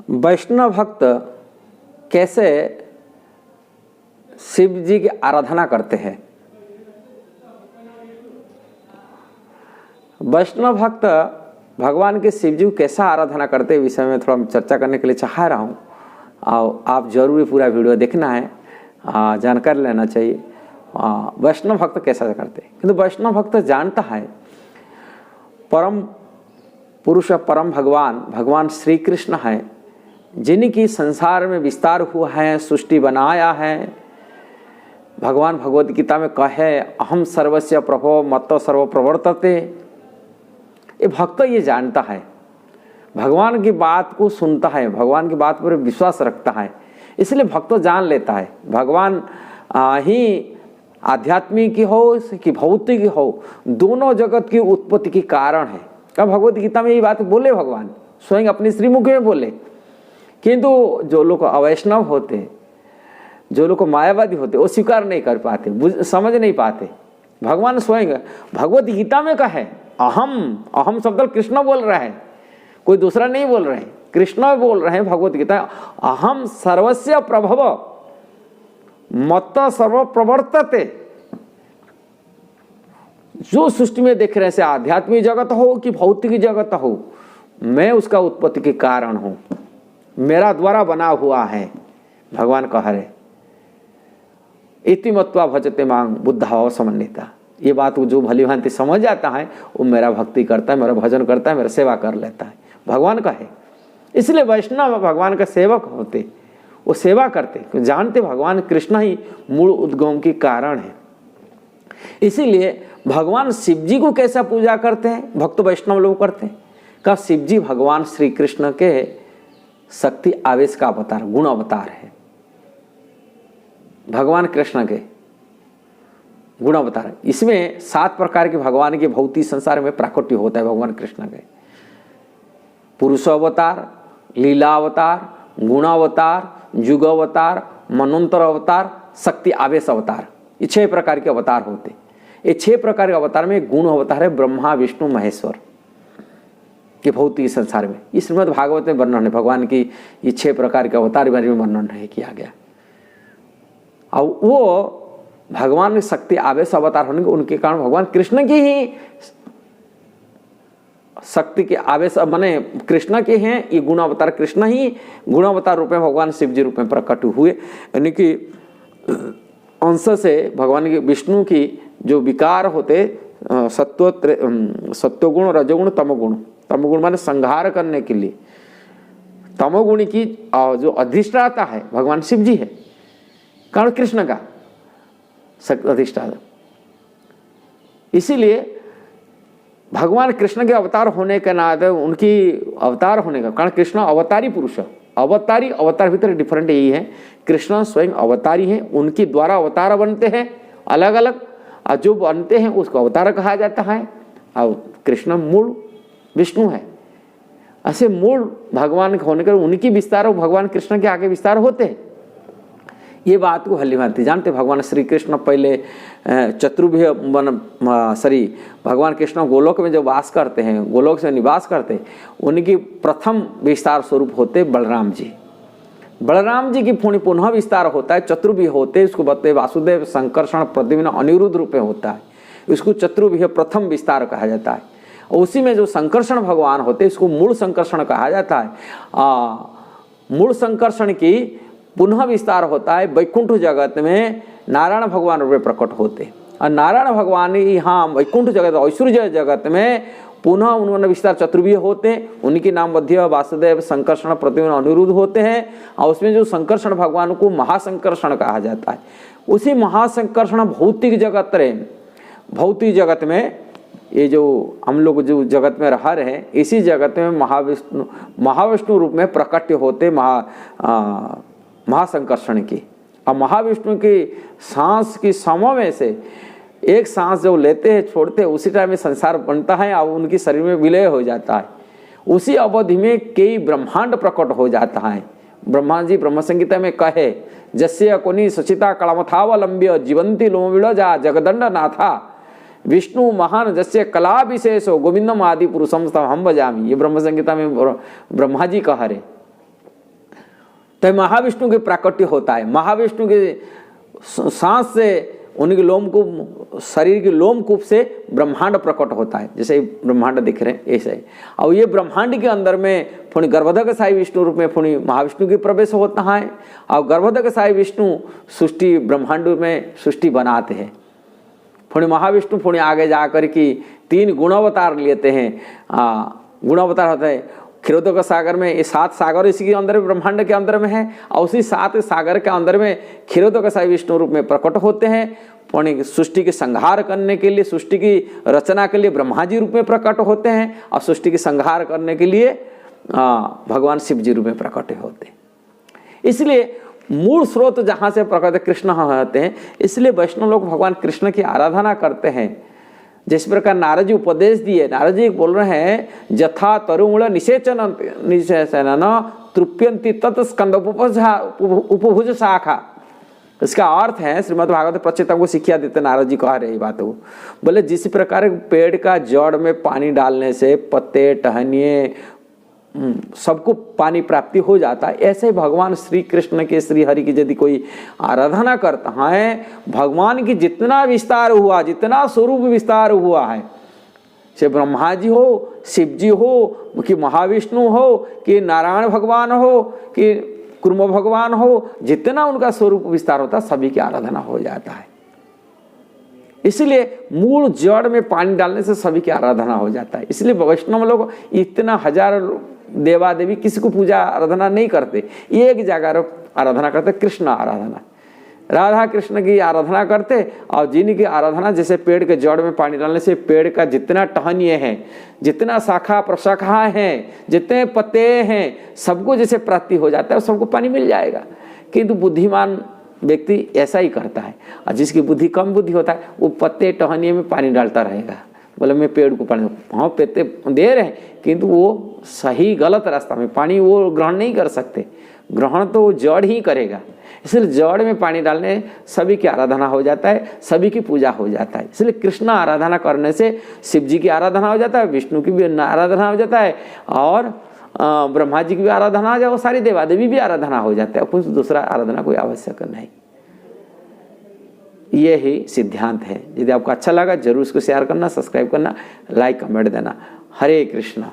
वैष्णव भक्त कैसे शिव जी की आराधना करते हैं। वैष्णव भक्त भगवान के शिव जी को कैसा आराधना करते हैं विषय में थोड़ा चर्चा करने के लिए चाह रहा हूँ। और आप जरूर पूरा वीडियो देखना है, जानकारी लेना चाहिए वैष्णव भक्त कैसा करते हैं। किंतु वैष्णव भक्त जानता है परम पुरुष परम भगवान श्री कृष्ण है, जिनकी संसार में विस्तार हुआ है, सृष्टि बनाया है। भगवान भगवद गीता में कहे अहम सर्वस्य प्रभो मत्तो सर्व प्रवर्तते। ये भक्त ये जानता है, भगवान की बात को सुनता है, भगवान की बात पर विश्वास रखता है। इसलिए भक्त जान लेता है भगवान ही आध्यात्मिक की हो कि भौतिक हो, दोनों जगत की उत्पत्ति की कारण है। क्या भगवद गीता में ये बात बोले भगवान स्वयं अपनी श्रीमुख में बोले। किंतु जो लोग अवैष्णव होते, जो लोग मायावादी होते, वो स्वीकार नहीं कर पाते, समझ नहीं पाते। भगवान स्वयं भगवद गीता में कहे अहम शब्द कृष्ण बोल रहा है, कोई दूसरा नहीं बोल रहे, कृष्ण बोल रहे हैं। भगवद गीता अहम सर्वस्य प्रभव मत्त सर्व प्रवर्तते। जो सृष्टि में देख रहे से आध्यात्मिक जगत हो कि भौतिक जगत हो, मैं उसका उत्पत्ति के कारण हूं, मेरा द्वारा बना हुआ है। भगवान कह रहे इति मत्वा भजते मांग बुद्धाव समन्विता। ये बात जो भली भांति समझ जाता है वो मेरा भक्ति करता है, मेरा भजन करता है, मेरा सेवा कर लेता है। भगवान कहे इसलिए वैष्णव भगवान का सेवक होते, वो सेवा करते, जानते भगवान कृष्ण ही मूल उद्गम के कारण है। इसीलिए भगवान शिव जी को कैसा पूजा करते हैं, भक्त वैष्णव लोग करते हैं। का शिव जी भगवान श्री कृष्ण के शक्ति आवेश का अवतार, गुण अवतार है। भगवान कृष्ण के गुण अवतार, इसमें 7 प्रकार के भगवान के भौतिक संसार में प्राकट्य होता है। भगवान कृष्ण के पुरुष अवतार, लीला अवतार, गुण अवतार, युग अवतार, मनोंतर अवतार, शक्ति आवेश अवतार, ये 6 प्रकार के अवतार होते। ये 6 प्रकार के अवतार में गुण अवतार है ब्रह्मा विष्णु महेश्वर के भौतिक संसार में। इस श्रीमद् भागवत में वर्णन है भगवान की ये 6 प्रकार के अवतार के बारे में वर्णन है किया गया। और वो भगवान में शक्ति आवेश अवतार होने के उनके कारण भगवान कृष्ण की ही शक्ति के आवेश माने कृष्ण के हैं ये गुण अवतार, कृष्ण ही गुण अवतार रूप में भगवान शिव जी रूप में प्रकट हुए। यानी कि अंश से भगवान के विष्णु की जो विकार होते सत्वगुण रजोगुण तमोगुण, तमोगुण माने संहार करने के लिए, तमोगुण की जो अधिष्ठाता है भगवान शिव जी है, कारण कृष्ण का अधिष्ठाता। इसीलिए भगवान कृष्ण के अवतार होने के नाते उनकी अवतार होने का कारण कृष्ण अवतारी पुरुष, अवतारी अवतार भीतर डिफरेंट यही है। कृष्ण स्वयं अवतारी हैं, उनके द्वारा अवतार बनते हैं अलग अलग, और जो बनते हैं उसको अवतार कहा जाता है। और कृष्ण मूल विष्णु है। ऐसे मूल भगवान होने कर उनकी विस्तार भगवान कृष्ण के आगे विस्तार होते हैं। ये बात को हल्ली भांति जानते। भगवान श्री कृष्ण पहले भगवान कृष्ण गोलोक में जो वास करते हैं, गोलोक से निवास करते हैं, उनकी प्रथम विस्तार स्वरूप होते बलराम जी। बलराम जी की पुनः विस्तार होता है, चतुर्व्यूह होते, इसको बताते वासुदेव संकर्षण प्रद्युम्न अनिरुद्ध रूप में होता है, इसको चतुर्व्यूह प्रथम विस्तार कहा जाता है। और उसी में जो संकर्षण भगवान होते इसको मूल संकर्षण कहा जाता है। मूल संकर्षण की पुनः विस्तार होता है वैकुंठ जगत में, नारायण भगवान रूप में प्रकट होते। और नारायण भगवान यहाँ वैकुंठ जगत ऐश्वर्य जगत में पुनः उन्होंने विस्तार चतुर्व्यूह होते, उनके नाम मध्य वासुदेव संकर्षण प्रद्युम्न अनिरुद्ध होते हैं। और उसमें जो संकर्षण भगवान को महासंकर्षण कहा जाता है। उसी महासंकर्षण भौतिक जगत रहे, भौतिक जगत में ये जो हम लोग जो जगत में रह रहे हैं, इसी जगत में महाविष्णु रूप में प्रकट होते महासंकर्षण की। और महाविष्णु की सांस की समय में से एक सांस जो लेते हैं छोड़ते हैं, उसी टाइम में संसार बनता है और उनकी शरीर में विलय हो जाता है। उसी अवधि में कई ब्रह्मांड प्रकट हो जाता है। ब्रह्मा जी ब्रह्म संगीता में कहे जस्य कोनी सचिता कलमथावलंब्य जीवंती लोमविड़जा जगदंड नाथा विष्णु महान जस्य कला विशेषो गोविंदम आदि पुरुषम हम बजामी। ये ब्रह्म संगीता में ब्रह्मा जी कह रहे। तो महाविष्णु के प्राकट्य होता है। महाविष्णु के सांस से, उनके लोमकूप, शरीर के लोमकूप से ब्रह्मांड प्रकट होता है। जैसे ब्रह्मांड दिख रहे हैं ऐसे ही। और ये ब्रह्मांड के अंदर में पुण्य गर्भोदक साई विष्णु रूप में पुण्य महाविष्णु के प्रवेश होता है। और गर्भोदक साई विष्णु सृष्टि ब्रह्मांड में सृष्टि बनाते हैं। पुण्य महाविष्णु पुण्य आगे जाकर के 3 गुणावतार लेते हैं। गुणावतार होते हैं क्षीरोदक सागर में। ये 7 सागर इसी के अंदर ब्रह्मांड के अंदर में है। और उसी 7 सागर के अंदर में क्षीरोदक साई विष्णु रूप में प्रकट होते हैं। पुण्य सृष्टि के संहार करने के लिए, सृष्टि की रचना के लिए ब्रह्मा जी रूप में प्रकट होते हैं। और सृष्टि के संहार करने के लिए भगवान शिव जी रूप में प्रकट होते हैं। इसलिए मूल स्रोत जहाँ से प्रकट कृष्ण होते हैं, इसलिए वैष्णव लोग भगवान कृष्ण की आराधना करते हैं। जिस प्रकार नारद जी उपदेश दिए, नारद जी बोल रहे हैं जथा तरुमूल निषेचन तृप्यंती तत्स्कंद उपभुज शाखा। इसका अर्थ है श्रीमद् भागवत प्रचेता को शिक्षा देते नारद जी कह रहे बात को। बोले जिस प्रकार पेड़ का जड़ में पानी डालने से पत्ते टहनिए सबको पानी प्राप्ति हो जाता है, ऐसे ही भगवान श्री कृष्ण के, श्री हरि की यदि कोई आराधना करता है, भगवान की जितना विस्तार हुआ, जितना स्वरूप विस्तार हुआ है, चाहे ब्रह्मा जी हो, शिव जी हो, कि महाविष्णु हो, कि नारायण भगवान हो, कि कुर्म भगवान हो, जितना उनका स्वरूप विस्तार होता है सभी की आराधना हो जाता है। इसलिए मूल जड़ में पानी डालने से सभी की आराधना हो जाता है। इसलिए वैष्णव लोग इतना हजार देवा देवी किसी को पूजा आराधना नहीं करते, एक जगह आराधना करते, कृष्ण आराधना, राधा कृष्ण की आराधना करते। और जिनकी आराधना जैसे पेड़ के जड़ में पानी डालने से पेड़ का जितना टहनिए हैं, जितना शाखा प्रशाखा हैं, जितने पत्ते हैं, सबको जैसे प्राप्ति हो जाता है, सबको पानी मिल जाएगा। किंतु बुद्धिमान व्यक्ति ऐसा ही करता है। और जिसकी बुद्धि कम बुद्धि होता है वो पत्ते टहनिए में पानी डालता रहेगा। बोले मैं पेड़ को पानी, हाँ पत्ते दे रहे हैं, किंतु वो सही गलत रास्ता में पानी वो ग्रहण नहीं कर सकते। ग्रहण तो जड़ ही करेगा। इसलिए जड़ में पानी डालने सभी की आराधना हो जाता है, सभी की पूजा हो जाता है। इसलिए कृष्ण आराधना करने से शिव जी की आराधना हो जाता है, विष्णु की भी आराधना हो जाता है, और ब्रह्मा जी की भी आराधना हो जाए, वो सारी देवादेवी भी आराधना हो जाते हैं। कुछ दूसरा आराधना कोई आवश्यक नहीं। ये ही सिद्धांत है। यदि आपको अच्छा लगा जरूर इसको शेयर करना, सब्सक्राइब करना, लाइक कमेंट देना। हरे कृष्णा।